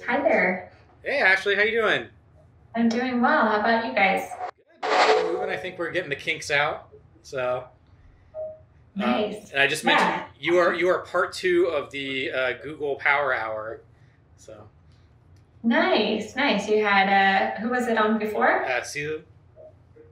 Hi there. Hey Ashley, how you doing? I'm doing well. How about you guys? Good. Moving. I think we're getting the kinks out. So, Nice. and I just mentioned Yeah, you are part two of the Google Power Hour. So, nice, nice. You had who was it on before? see,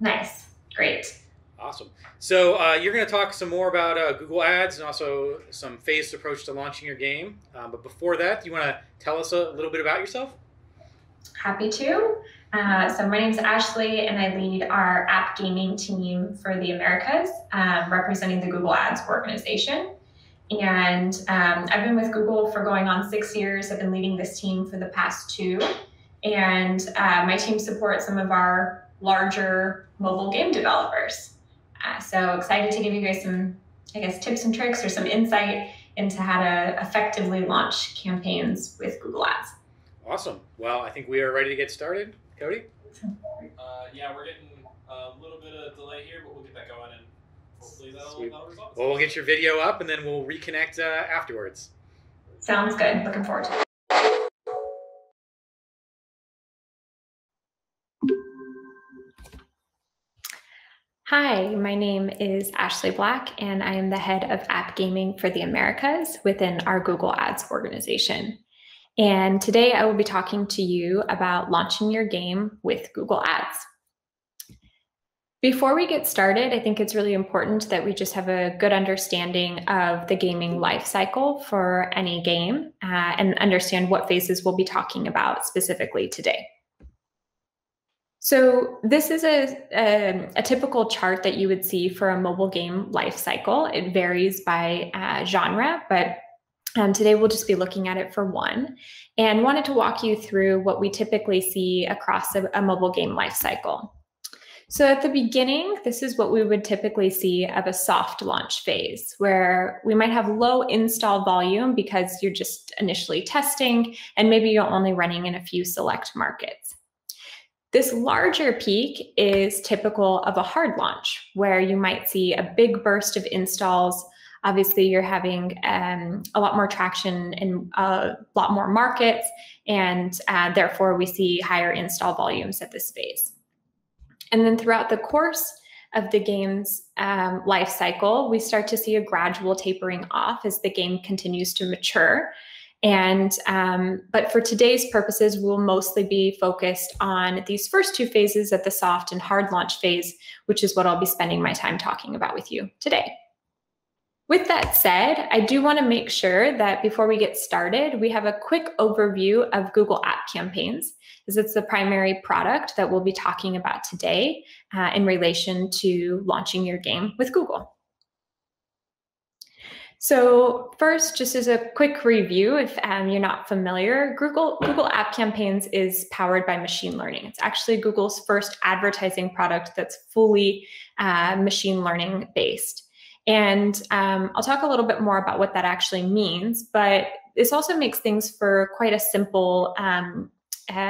Nice. Great. awesome. So you're going to talk some more about Google Ads and also some phased approach to launching your game. But before that, you want to tell us a little bit about yourself? Happy to. So my name's Ashley, and I lead our app gaming team for the Americas, representing the Google Ads organization. And I've been with Google for going on 6 years. I've been leading this team for the past two. And my team supports some of our larger mobile game developers. So excited to give you guys some, I guess, tips and tricks or some insight into how to effectively launch campaigns with Google Ads. Awesome. Well, I think we are ready to get started. Cody? Yeah, we're getting a little bit of delay here, but we'll get that going and hopefully that'll resolve. Well, we'll get your video up and then we'll reconnect afterwards. Sounds good. Looking forward to it. Hi, my name is Ashley Black, and I am the head of app gaming for the Americas within our Google Ads organization. And today I will be talking to you about launching your game with Google Ads. Before we get started, I think it's really important that we just have a good understanding of the gaming life cycle for any game and understand what phases we'll be talking about specifically today. So this is a typical chart that you would see for a mobile game life cycle. It varies by genre, but today we'll just be looking at it for one, and wanted to walk you through what we typically see across a mobile game life cycle. So at the beginning, this is what we would typically see of a soft launch phase, where we might have low install volume because you're just initially testing and maybe you're only running in a few select markets. This larger peak is typical of a hard launch, where you might see a big burst of installs. Obviously, you're having a lot more traction in a lot more markets, and therefore we see higher install volumes at this phase. And then throughout the course of the game's life cycle, we start to see a gradual tapering off as the game continues to mature. And but for today's purposes, we'll mostly be focused on these first two phases at the soft and hard launch phase, which is what I'll be spending my time talking about with you today. With that said, I do want to make sure that before we get started, we have a quick overview of Google App Campaigns, as it's the primary product that we'll be talking about today in relation to launching your game with Google. So first, just as a quick review, if you're not familiar, Google App Campaigns is powered by machine learning. It's actually Google's first advertising product that's fully machine learning based. And I'll talk a little bit more about what that actually means, but this also makes things for quite a simple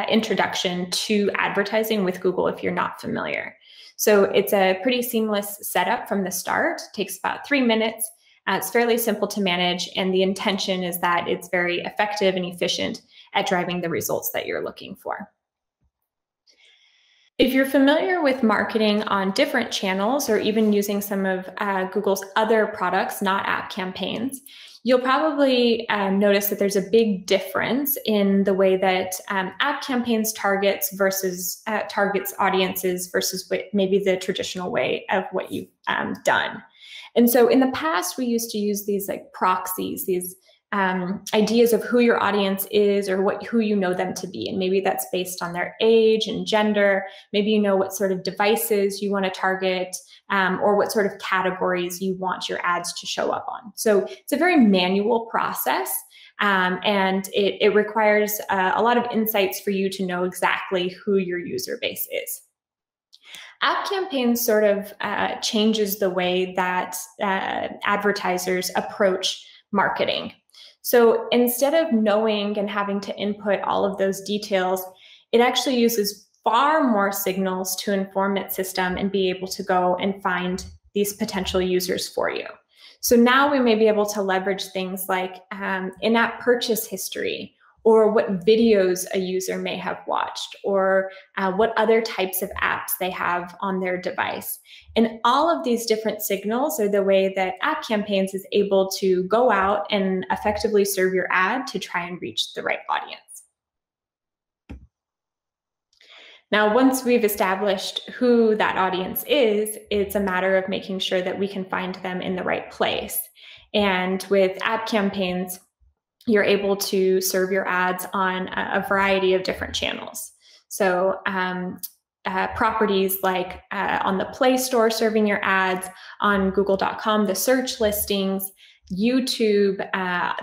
introduction to advertising with Google if you're not familiar. So it's a pretty seamless setup from the start. It takes about 3 minutes. It's fairly simple to manage, and the intention is that it's very effective and efficient at driving the results that you're looking for. If you're familiar with marketing on different channels or even using some of Google's other products, not app campaigns, you'll probably notice that there's a big difference in the way that app campaigns targets audiences versus what maybe the traditional way of what you've done. And so in the past, we used to use these like proxies, these ideas of who your audience is or who you know them to be. And maybe that's based on their age and gender. Maybe you know what sort of devices you want to target or what sort of categories you want your ads to show up on. So it's a very manual process. And it requires a lot of insights for you to know exactly who your user base is. App campaigns sort of changes the way that advertisers approach marketing. So instead of knowing and having to input all of those details, it actually uses far more signals to inform its system and be able to go and find these potential users for you. So now we may be able to leverage things like in-app purchase history or what videos a user may have watched, or what other types of apps they have on their device. And all of these different signals are the way that App Campaigns is able to go out and effectively serve your ad to try and reach the right audience. Now, once we've established who that audience is, it's a matter of making sure that we can find them in the right place. And with App Campaigns, you're able to serve your ads on a variety of different channels. So properties like on the Play Store, serving your ads, on Google.com, the search listings, YouTube,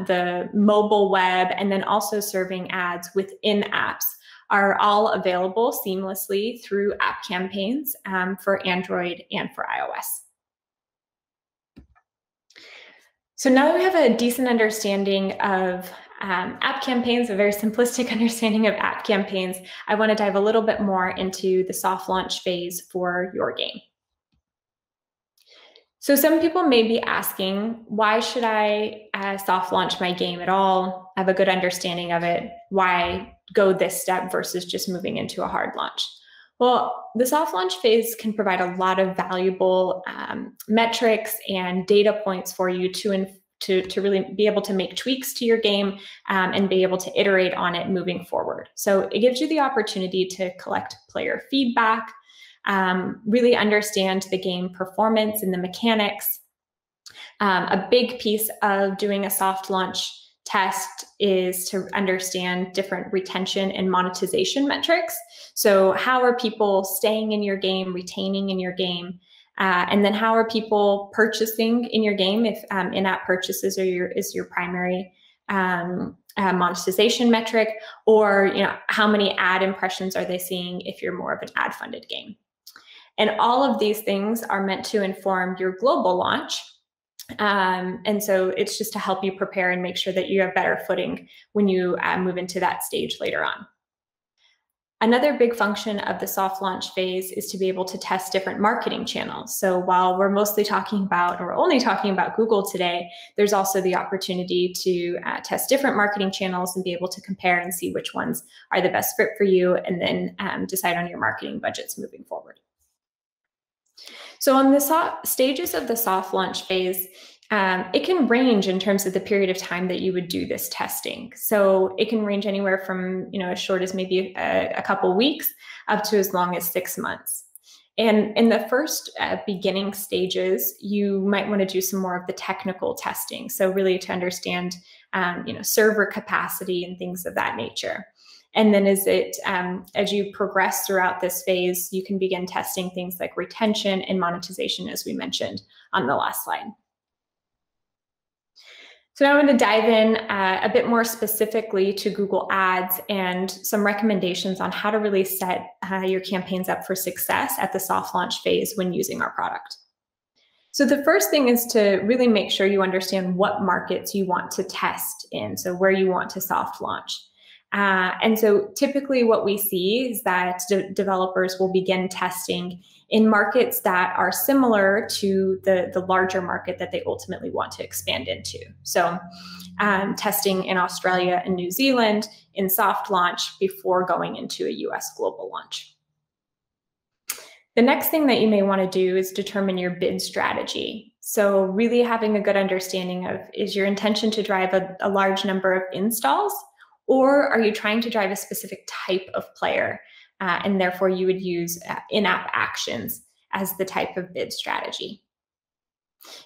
the mobile web, and then also serving ads within apps are all available seamlessly through App Campaigns for Android and for iOS. So now that we have a decent understanding of App Campaigns, a very simplistic understanding of App Campaigns, I want to dive a little bit more into the soft launch phase for your game. So some people may be asking, why should I soft launch my game at all? I have a good understanding of it. Why go this step versus just moving into a hard launch? Well, the soft launch phase can provide a lot of valuable metrics and data points for you to really be able to make tweaks to your game and be able to iterate on it moving forward. So it gives you the opportunity to collect player feedback, really understand the game performance and the mechanics. A big piece of doing a soft launch test is to understand different retention and monetization metrics. So how are people staying in your game, retaining in your game? And then how are people purchasing in your game if in-app purchases is your primary monetization metric, or how many ad impressions are they seeing if you're more of an ad-funded game? And all of these things are meant to inform your global launch. And so it's just to help you prepare and make sure that you have better footing when you move into that stage later on. Another big function of the soft launch phase is to be able to test different marketing channels. So while we're mostly talking about, or only talking about Google today, there's also the opportunity to test different marketing channels and be able to compare and see which ones are the best fit for you, and then decide on your marketing budgets moving forward. So on the stages of the soft launch phase, it can range in terms of the period of time that you would do this testing. So it can range anywhere from as short as maybe a couple weeks up to as long as 6 months. And in the first beginning stages, you might want to do some more of the technical testing. So really to understand server capacity and things of that nature. And then as you progress throughout this phase, you can begin testing things like retention and monetization, as we mentioned on the last slide. So now I'm going to dive in a bit more specifically to Google Ads and some recommendations on how to really set your campaigns up for success at the soft launch phase when using our product. So the first thing is to really make sure you understand what markets you want to test in, so where you want to soft launch. And so typically what we see is that developers will begin testing in markets that are similar to the larger market that they ultimately want to expand into. So testing in Australia and New Zealand in soft launch before going into a US global launch. The next thing that you may want to do is determine your bid strategy. So really having a good understanding of, is your intention to drive a large number of installs? Or are you trying to drive a specific type of player? And therefore you would use in-app actions as the type of bid strategy.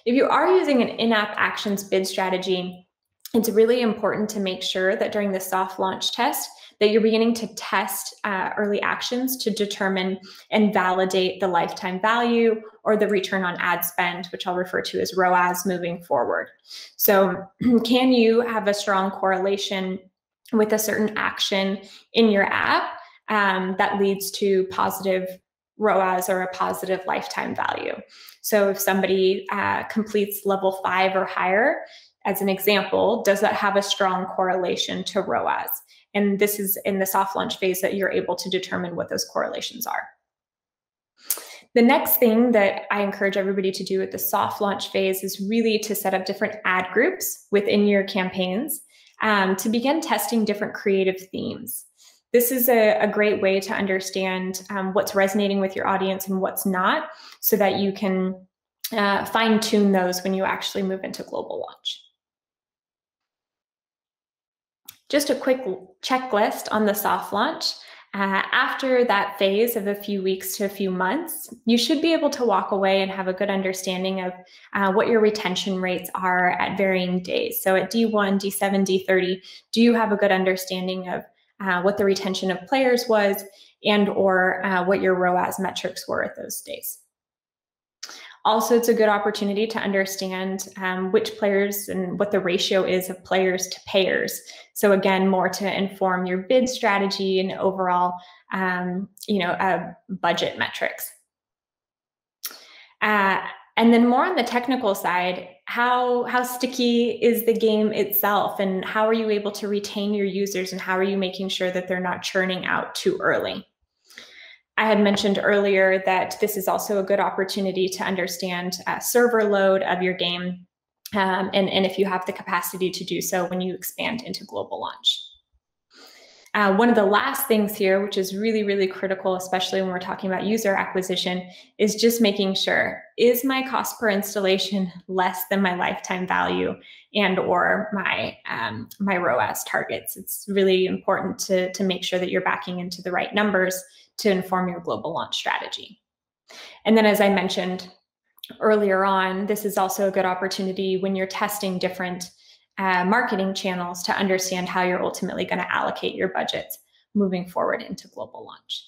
If you are using an in-app actions bid strategy, it's really important to make sure that during the soft launch test that you're beginning to test early actions to determine and validate the lifetime value or the return on ad spend, which I'll refer to as ROAS moving forward. So can you have a strong correlation with a certain action in your app that leads to positive ROAS or a positive lifetime value? So if somebody completes level 5 or higher, as an example, does that have a strong correlation to ROAS? And this is in the soft launch phase that you're able to determine what those correlations are. The next thing that I encourage everybody to do at the soft launch phase is really to set up different ad groups within your campaigns to begin testing different creative themes. This is a great way to understand what's resonating with your audience and what's not, so that you can fine-tune those when you actually move into global launch. Just a quick checklist on the soft launch. After that phase of a few weeks to a few months, you should be able to walk away and have a good understanding of what your retention rates are at varying days. So at D1, D7, D30, do you have a good understanding of what the retention of players was, and or what your ROAS metrics were at those days? Also, it's a good opportunity to understand which players and what the ratio is of players to payers. So again, more to inform your bid strategy and overall, budget metrics. And then more on the technical side, how sticky is the game itself, and how are you able to retain your users, and how are you making sure that they're not churning out too early? I had mentioned earlier that this is also a good opportunity to understand server load of your game, and if you have the capacity to do so when you expand into global launch. One of the last things here, which is really, really critical, especially when we're talking about user acquisition, is just making sure, is my cost per installation less than my lifetime value and or my ROAS targets? It's really important to make sure that you're backing into the right numbers to inform your global launch strategy. And then, as I mentioned earlier on, this is also a good opportunity when you're testing different marketing channels to understand how you're ultimately going to allocate your budgets moving forward into global launch.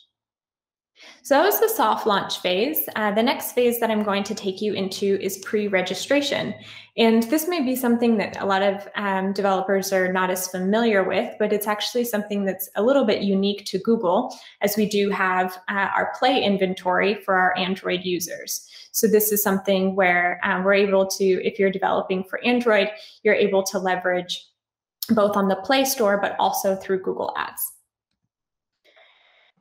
So that was the soft launch phase. The next phase that I'm going to take you into is pre-registration. And this may be something that a lot of developers are not as familiar with, but it's actually something that's a little bit unique to Google, as we do have our Play inventory for our Android users. So this is something where we're able to, if you're developing for Android, you're able to leverage both on the Play Store, but also through Google Ads.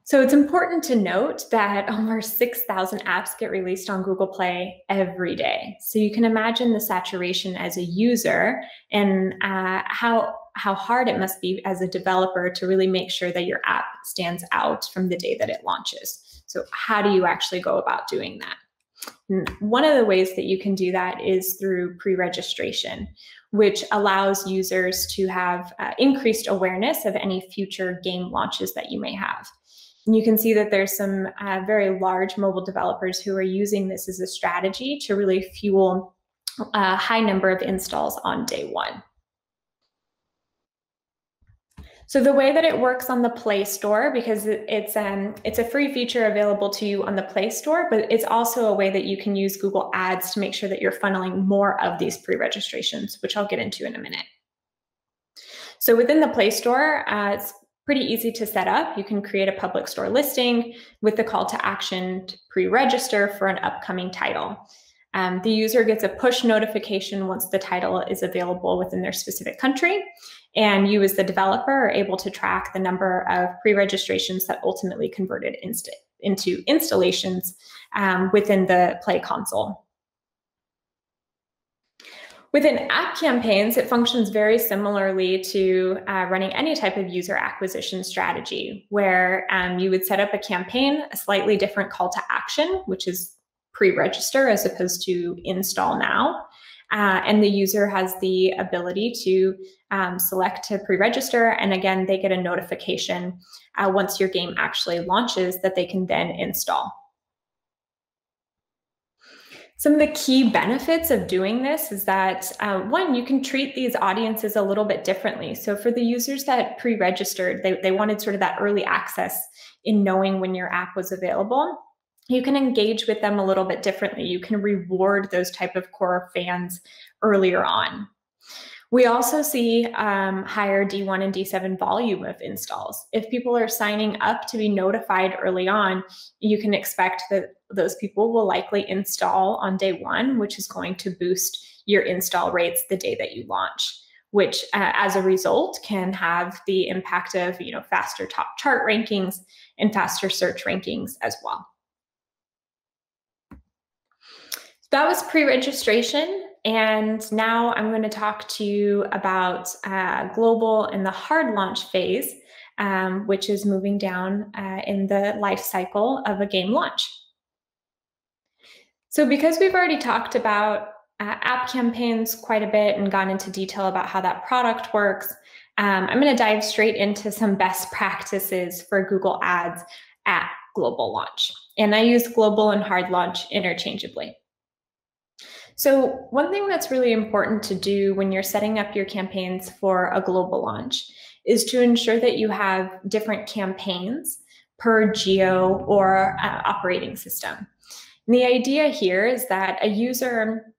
So it's important to note that over 6,000 apps get released on Google Play every day. So you can imagine the saturation as a user, and how hard it must be as a developer to really make sure that your app stands out from the day that it launches. So how do you actually go about doing that? And one of the ways that you can do that is through pre-registration, which allows users to have increased awareness of any future game launches that you may have. And you can see that there's some very large mobile developers who are using this as a strategy to really fuel a high number of installs on day one. So the way that it works on the Play Store, because it's a free feature available to you on the Play Store, but it's also a way that you can use Google Ads to make sure that you're funneling more of these pre-registrations, which I'll get into in a minute. So within the Play Store, it's pretty easy to set up. You can create a public store listing with the call to action to pre-register for an upcoming title. The user gets a push notification once the title is available within their specific country, and you as the developer are able to track the number of pre-registrations that ultimately converted into installations within the Play console. Within app campaigns, it functions very similarly to running any type of user acquisition strategy, where you would set up a campaign, a slightly different call to action, which is pre-register as opposed to install now. And the user has the ability to select to pre-register. And again, they get a notification once your game actually launches that they can then install. Some of the key benefits of doing this is that, one, you can treat these audiences a little bit differently. So for the users that pre-registered, they wanted sort of that early access in knowing when your app was available. You can engage with them a little bit differently. You can reward those type of core fans earlier on. We also see higher D1 and D7 volume of installs. If people are signing up to be notified early on, you can expect that those people will likely install on day one, which is going to boost your install rates the day that you launch, which as a result can have the impact of faster top chart rankings and faster search rankings as well. That was pre-registration. And now I'm going to talk to you about global and the hard launch phase, which is moving down in the life cycle of a game launch. So because we've already talked about app campaigns quite a bit and gone into detail about how that product works, I'm going to dive straight into some best practices for Google Ads at global launch. And I use global and hard launch interchangeably. So one thing that's really important to do when you're setting up your campaigns for a global launch is to ensure that you have different campaigns per geo or operating system. And the idea here is that a user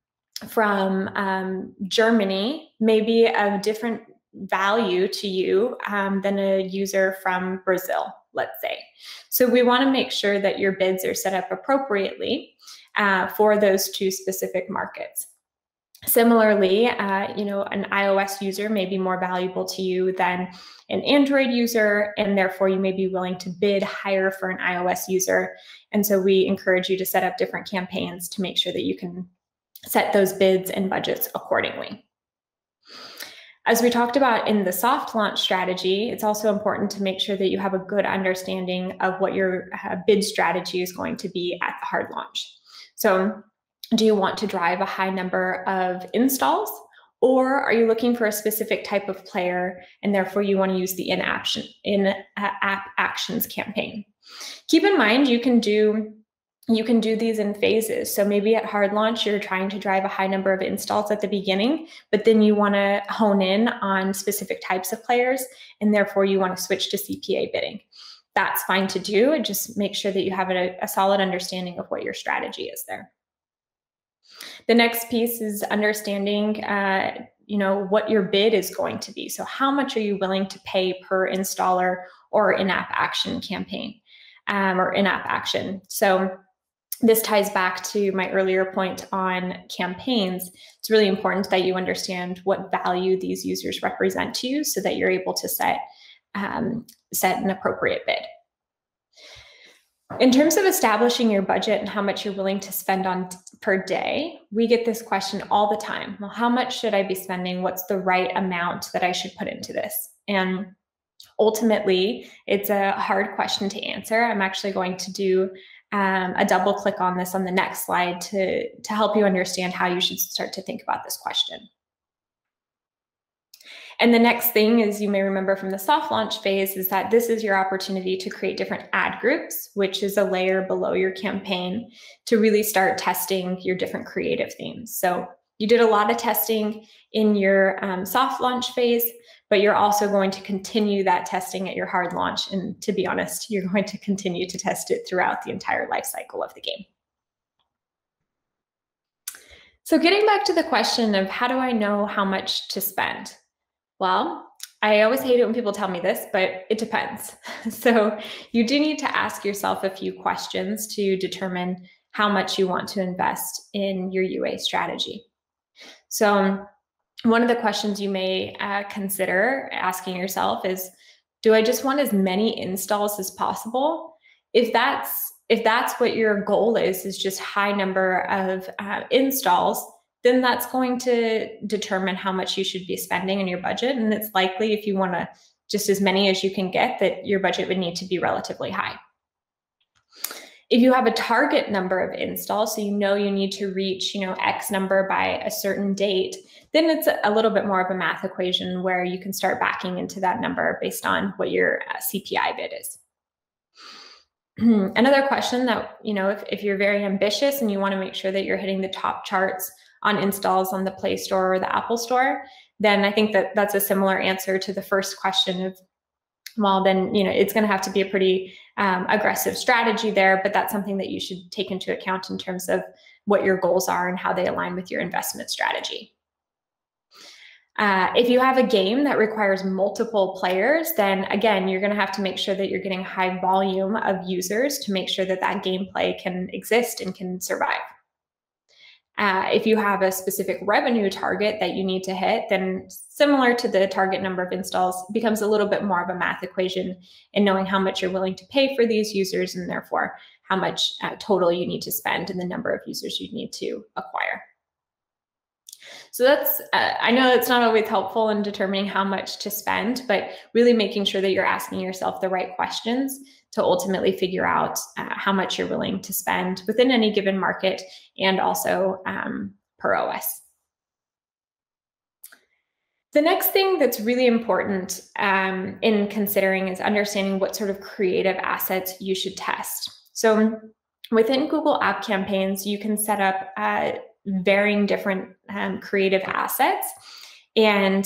from Germany may be of different value to you than a user from Brazil, let's say. So we want to make sure that your bids are set up appropriately for those two specific markets. Similarly, an iOS user may be more valuable to you than an Android user, and therefore you may be willing to bid higher for an iOS user. And so we encourage you to set up different campaigns to make sure that you can set those bids and budgets accordingly. As we talked about in the soft launch strategy, it's also important to make sure that you have a good understanding of what your bid strategy is going to be at the hard launch. So do you want to drive a high number of installs, or are you looking for a specific type of player and therefore you want to use the in-app actions campaign? Keep in mind you can do these in phases. So maybe at hard launch, you're trying to drive a high number of installs at the beginning, but then you want to hone in on specific types of players, and therefore you want to switch to CPA bidding. That's fine to do, and just make sure that you have a solid understanding of what your strategy is there. The next piece is understanding what your bid is going to be. So how much are you willing to pay per installer or in-app action campaign or in-app action? So this ties back to my earlier point on campaigns. It's really important that you understand what value these users represent to you so that you're able to set an appropriate bid. In terms of establishing your budget and how much you're willing to spend on per day, we get this question all the time. Well, how much should I be spending? What's the right amount that I should put into this? And ultimately, it's a hard question to answer. I'm actually going to do a double click on this on the next slide to help you understand how you should start to think about this question. And the next thing is, you may remember from the soft launch phase, is that this is your opportunity to create different ad groups, which is a layer below your campaign, to really start testing your different creative themes. So you did a lot of testing in your soft launch phase, but you're also going to continue that testing at your hard launch. And to be honest, you're going to continue to test it throughout the entire life cycle of the game. So getting back to the question of how do I know how much to spend? Well, I always hate it when people tell me this, but it depends. So you do need to ask yourself a few questions to determine how much you want to invest in your UA strategy. So one of the questions you may consider asking yourself is, do I just want as many installs as possible? If that's what your goal is just high number of installs, then that's going to determine how much you should be spending in your budget. And it's likely, if you want to just as many as you can get, that your budget would need to be relatively high. If you have a target number of installs, so you know you need to reach X number by a certain date, then it's a little bit more of a math equation where you can start backing into that number based on what your CPI bid is. Another question that, if you're very ambitious and you want to make sure that you're hitting the top charts on installs on the Play Store or the Apple Store, then I think that that's a similar answer to the first question of, well, then, it's going to have to be a pretty aggressive strategy there, but that's something that you should take into account in terms of what your goals are and how they align with your investment strategy. If you have a game that requires multiple players, then again, you're going to have to make sure that you're getting a high volume of users to make sure that that gameplay can exist and can survive. If you have a specific revenue target that you need to hit, then similar to the target number of installs, becomes a little bit more of a math equation in knowing how much you're willing to pay for these users and therefore how much total you need to spend and the number of users you need to acquire. So that's, I know it's not always helpful in determining how much to spend, but really making sure that you're asking yourself the right questions to ultimately figure out how much you're willing to spend within any given market and also per OS. The next thing that's really important in considering is understanding what sort of creative assets you should test. So within Google App Campaigns, you can set up varying different creative assets. And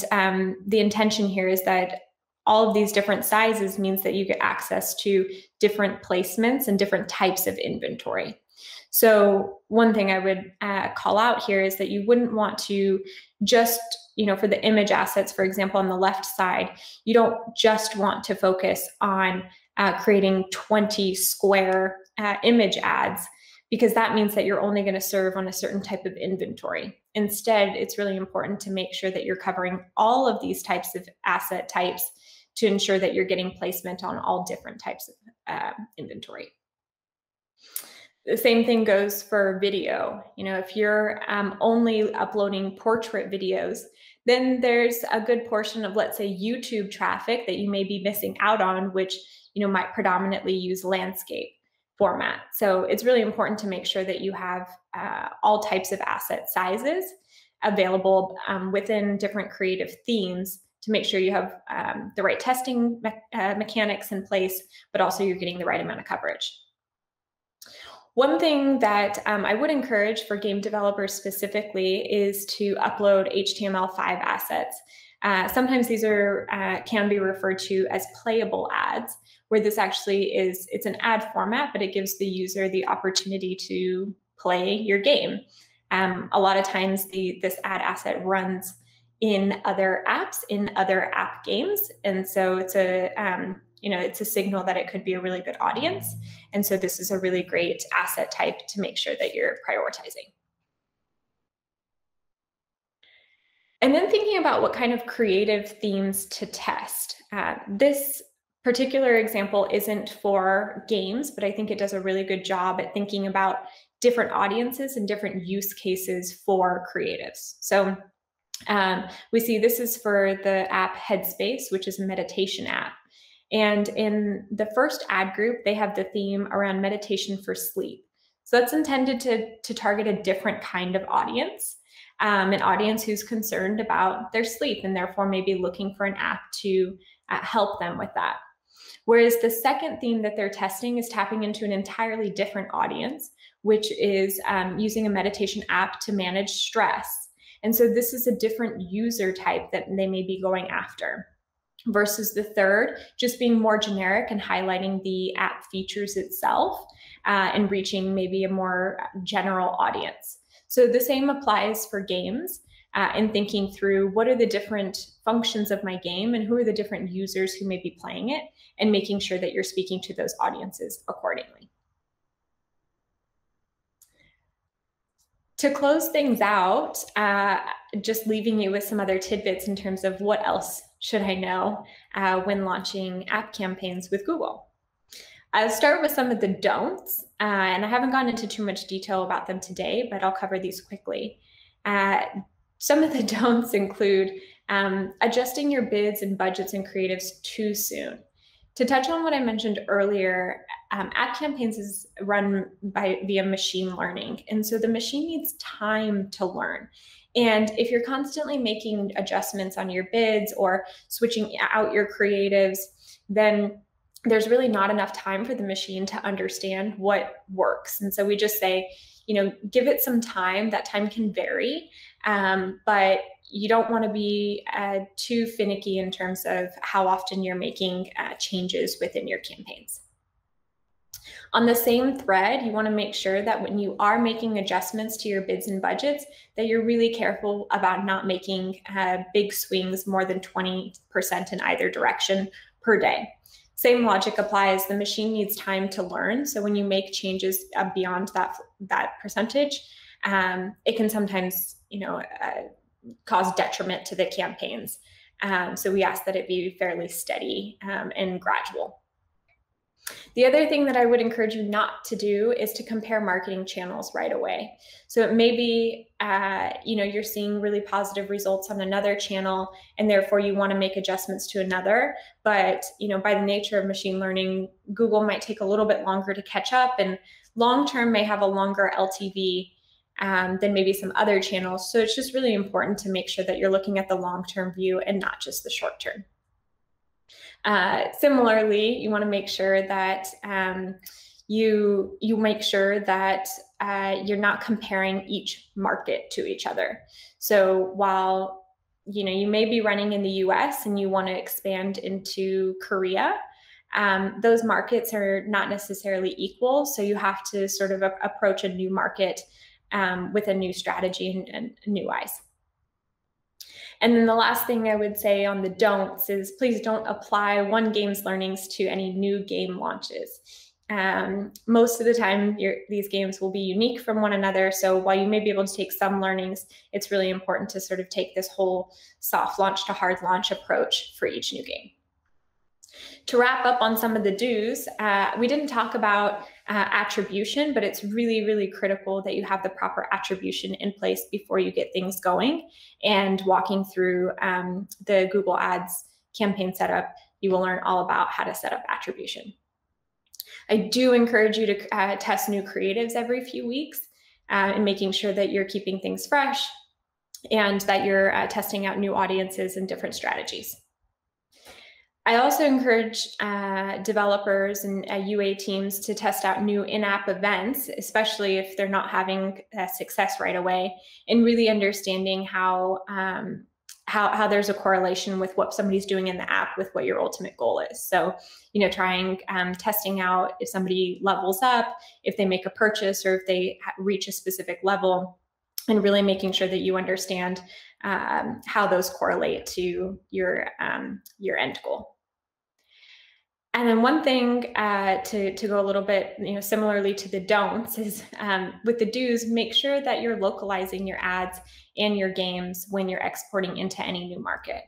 the intention here is that all of these different sizes means that you get access to different placements and different types of inventory. So one thing I would call out here is that you wouldn't want to just, for the image assets, for example, on the left side, you don't just want to focus on creating 20 square image ads, because that means that you're only going to serve on a certain type of inventory. Instead, it's really important to make sure that you're covering all of these types of asset types to ensure that you're getting placement on all different types of inventory. The same thing goes for video. If you're only uploading portrait videos, then there's a good portion of, let's say, YouTube traffic that you may be missing out on, which might predominantly use landscape format. So it's really important to make sure that you have all types of asset sizes available within different creative themes to make sure you have the right testing mechanics in place, but also you're getting the right amount of coverage. One thing that I would encourage for game developers specifically is to upload HTML5 assets. Sometimes these can be referred to as playable ads, where this actually it's an ad format, but it gives the user the opportunity to play your game. A lot of times this ad asset runs in other apps, in other app games, and so it's a signal that it could be a really good audience. And so this is a really great asset type to make sure that you're prioritizing. And then thinking about what kind of creative themes to test. This particular example isn't for games, but I think it does a really good job at thinking about different audiences and different use cases for creatives. So we see this is for the app Headspace, which is a meditation app. And in the first ad group, they have the theme around meditation for sleep. So that's intended to target a different kind of audience, an audience who's concerned about their sleep and therefore maybe looking for an app to help them with that. Whereas the second theme that they're testing is tapping into an entirely different audience, which is using a meditation app to manage stress. And so this is a different user type that they may be going after, versus the third just being more generic and highlighting the app features itself and reaching maybe a more general audience. So the same applies for games and thinking through what are the different functions of my game and who are the different users who may be playing it, and making sure that you're speaking to those audiences accordingly. To close things out, just leaving you with some other tidbits in terms of what else should I know when launching app campaigns with Google. I'll start with some of the don'ts, and I haven't gone into too much detail about them today, but I'll cover these quickly. Some of the don'ts include adjusting your bids and budgets and creatives too soon. To touch on what I mentioned earlier, app campaigns is run via machine learning. And so the machine needs time to learn. And if you're constantly making adjustments on your bids or switching out your creatives, then there's really not enough time for the machine to understand what works. And so we just say, give it some time. That time can vary, but you don't want to be too finicky in terms of how often you're making changes within your campaigns. On the same thread, you want to make sure that when you are making adjustments to your bids and budgets, that you're really careful about not making big swings more than 20% in either direction per day. Same logic applies. The machine needs time to learn. So when you make changes beyond that percentage, it can sometimes, cause detriment to the campaigns. So we ask that it be fairly steady and gradual. The other thing that I would encourage you not to do is to compare marketing channels right away. So it may be, you're seeing really positive results on another channel, and therefore you want to make adjustments to another. But, by the nature of machine learning, Google might take a little bit longer to catch up, and long-term may have a longer LTV than maybe some other channels. So it's just really important to make sure that you're looking at the long-term view and not just the short-term. Similarly, you want to make sure that you make sure that you're not comparing each market to each other. So while you may be running in the US and you want to expand into Korea, those markets are not necessarily equal. So you have to sort of approach a new market with a new strategy and new eyes. And then the last thing I would say on the don'ts is please don't apply one game's learnings to any new game launches. Most of the time, these games will be unique from one another. So while you may be able to take some learnings, it's really important to sort of take this whole soft launch to hard launch approach for each new game. To wrap up on some of the do's, we didn't talk about attribution, but it's really, really critical that you have the proper attribution in place before you get things going. And walking through the Google Ads campaign setup, you will learn all about how to set up attribution. I do encourage you to test new creatives every few weeks and making sure that you're keeping things fresh and that you're testing out new audiences and different strategies. I also encourage developers and UA teams to test out new in-app events, especially if they're not having success right away, and really understanding how there's a correlation with what somebody's doing in the app with what your ultimate goal is. So, trying testing out if somebody levels up, if they make a purchase, or if they reach a specific level, and really making sure that you understand how those correlate to your end goal. And then one thing to go a little bit, similarly to the don'ts is with the do's, make sure that you're localizing your ads and your games when you're exporting into any new market.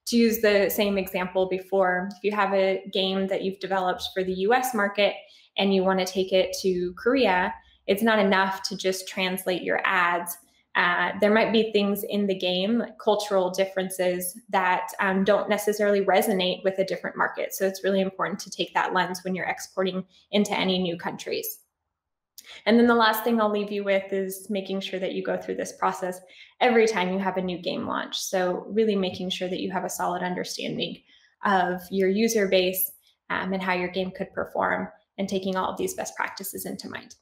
To use the same example before, if you have a game that you've developed for the US market and you want to take it to Korea, it's not enough to just translate your ads. There might be things in the game, like cultural differences, that don't necessarily resonate with a different market. So it's really important to take that lens when you're exporting into any new countries. And then the last thing I'll leave you with is making sure that you go through this process every time you have a new game launch. So really making sure that you have a solid understanding of your user base and how your game could perform, and taking all of these best practices into mind.